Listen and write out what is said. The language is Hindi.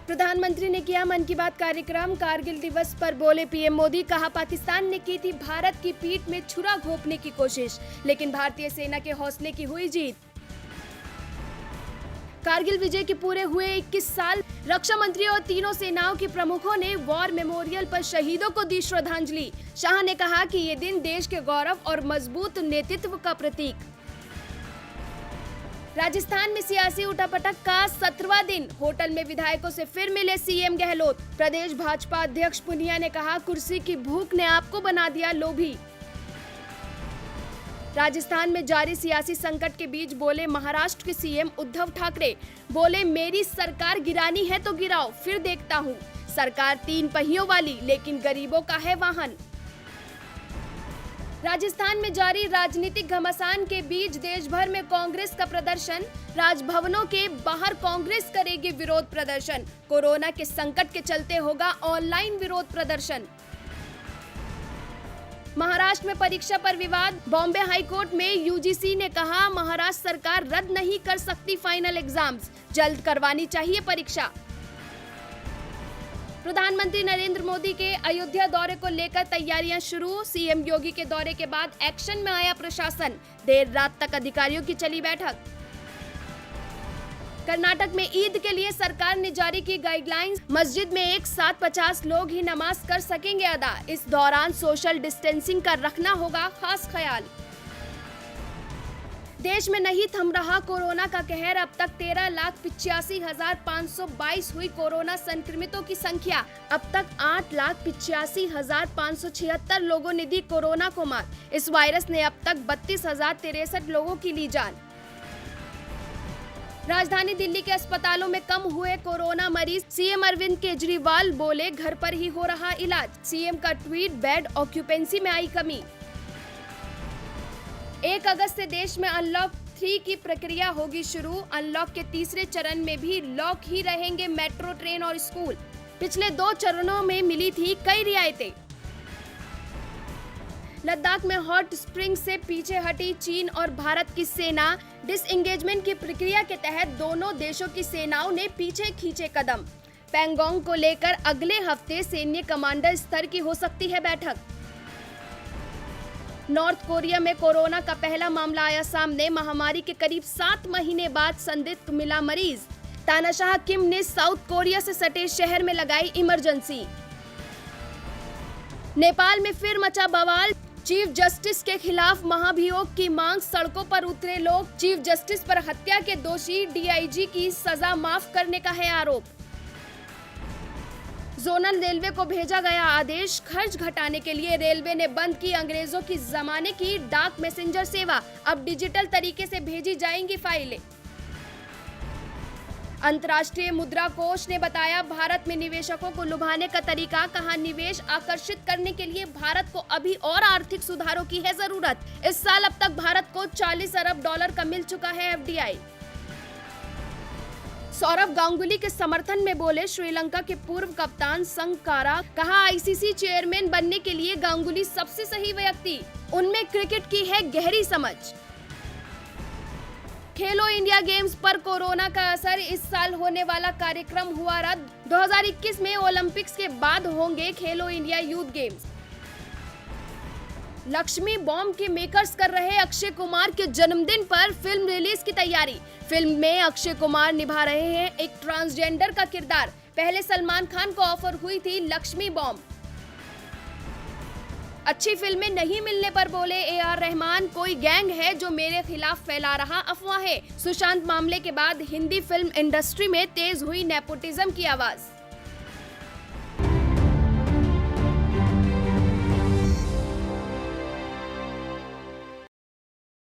प्रधानमंत्री ने किया मन की बात कार्यक्रम। कारगिल दिवस पर बोले पीएम मोदी, कहा पाकिस्तान ने की थी भारत की पीठ में छुरा घोंपने की कोशिश, लेकिन भारतीय सेना के हौसले की हुई जीत। कारगिल विजय के पूरे हुए 21 साल। रक्षा मंत्री और तीनों सेनाओं के प्रमुखों ने वॉर मेमोरियल पर शहीदों को दी श्रद्धांजलि। शाह ने कहा कि ये दिन देश के गौरव और मजबूत नेतृत्व का प्रतीक। राजस्थान में सियासी उठापटक का 17वां दिन। होटल में विधायकों से फिर मिले सीएम गहलोत। प्रदेश भाजपा अध्यक्ष पुनिया ने कहा, कुर्सी की भूख ने आपको बना दिया लोभी। राजस्थान में जारी सियासी संकट के बीच बोले महाराष्ट्र के सीएम उद्धव ठाकरे। बोले, मेरी सरकार गिरानी है तो गिराओ, फिर देखता हूँ। सरकार 3 पहियों वाली, लेकिन गरीबों का है वाहन। राजस्थान में जारी राजनीतिक घमासान के बीच देश भर में कांग्रेस का प्रदर्शन। राजभवनों के बाहर कांग्रेस करेगी विरोध प्रदर्शन। कोरोना के संकट के चलते होगा ऑनलाइन विरोध प्रदर्शन। महाराष्ट्र में परीक्षा पर विवाद। बॉम्बे हाईकोर्ट में यूजीसी ने कहा, महाराष्ट्र सरकार रद्द नहीं कर सकती फाइनल एग्जाम्स, जल्द करवानी चाहिए परीक्षा। प्रधानमंत्री नरेंद्र मोदी के अयोध्या दौरे को लेकर तैयारियां शुरू। सीएम योगी के दौरे के बाद एक्शन में आया प्रशासन। देर रात तक अधिकारियों की चली बैठक। कर्नाटक में ईद के लिए सरकार ने जारी की गाइडलाइंस। मस्जिद में एक साथ 50 लोग ही नमाज कर सकेंगे अदा। इस दौरान सोशल डिस्टेंसिंग का रखना होगा खास ख्याल। देश में नहीं थम रहा कोरोना का कहर। अब तक 13,85,522 हुई कोरोना संक्रमितों की संख्या। अब तक 8,85,576 लोगों ने दी कोरोना को मात। इस वायरस ने अब तक 32,063 लोगों की ली जान। राजधानी दिल्ली के अस्पतालों में कम हुए कोरोना मरीज। सीएम अरविंद केजरीवाल बोले, घर पर ही हो रहा इलाज। सीएम का ट्वीट, बेड ऑक्यूपेंसी में आई कमी। 1 अगस्त से देश में अनलॉक 3 की प्रक्रिया होगी शुरू। अनलॉक के तीसरे चरण में भी लॉक ही रहेंगे मेट्रो, ट्रेन और स्कूल। पिछले 2 चरणों में मिली थी कई रियायतें। लद्दाख में हॉट स्प्रिंग से पीछे हटी चीन और भारत की सेना। डिसएंगेजमेंट की प्रक्रिया के तहत दोनों देशों की सेनाओं ने पीछे खींचे कदम। पैंगोंग को लेकर अगले हफ्ते सैन्य कमांडर स्तर की हो सकती है बैठक। नॉर्थ कोरिया में कोरोना का पहला मामला आया सामने। महामारी के करीब 7 महीने बाद संदिग्ध मिला मरीज। तानाशाह किम ने साउथ कोरिया से सटे शहर में लगाई इमरजेंसी। नेपाल में फिर मचा बवाल। चीफ जस्टिस के खिलाफ महाभियोग की मांग। सड़कों पर उतरे लोग। चीफ जस्टिस पर हत्या के दोषी डीआईजी की सजा माफ करने का है आरोप। जोनल रेलवे को भेजा गया आदेश। खर्च घटाने के लिए रेलवे ने बंद की अंग्रेजों की जमाने की डाक मैसेंजर सेवा। अब डिजिटल तरीके से भेजी जाएंगी फाइलें। अंतर्राष्ट्रीय मुद्रा कोष ने बताया भारत में निवेशकों को लुभाने का तरीका। कहा, निवेश आकर्षित करने के लिए भारत को अभी और आर्थिक सुधारों की है जरूरत। इस साल अब तक भारत को $40 अरब का मिल चुका है एफडीआई। सौरव गांगुली के समर्थन में बोले श्रीलंका के पूर्व कप्तान संगकारा। कहा, आईसीसी चेयरमैन बनने के लिए गांगुली सबसे सही व्यक्ति। उनमें क्रिकेट की है गहरी समझ। खेलो इंडिया गेम्स पर कोरोना का असर। इस साल होने वाला कार्यक्रम हुआ रद्द। 2021 में ओलंपिक्स के बाद होंगे खेलो India youth games. Lakshmi bomb के मेकर्स कर रहे अक्षय कुमार के जन्मदिन पर फिल्म रिलीज की तैयारी। फिल्म में अक्षय कुमार निभा रहे हैं एक ट्रांसजेंडर का किरदार। पहले सलमान खान को ऑफर हुई थी लक्ष्मी बॉम्ब। अच्छी फिल्में नहीं मिलने पर बोले AR रहमान, कोई गैंग है जो मेरे खिलाफ फैला रहा अफवाहें। सुशांत मामले के बाद हिंदी फिल्म इंडस्ट्री में तेज हुई नेपोटिज्म की आवाज।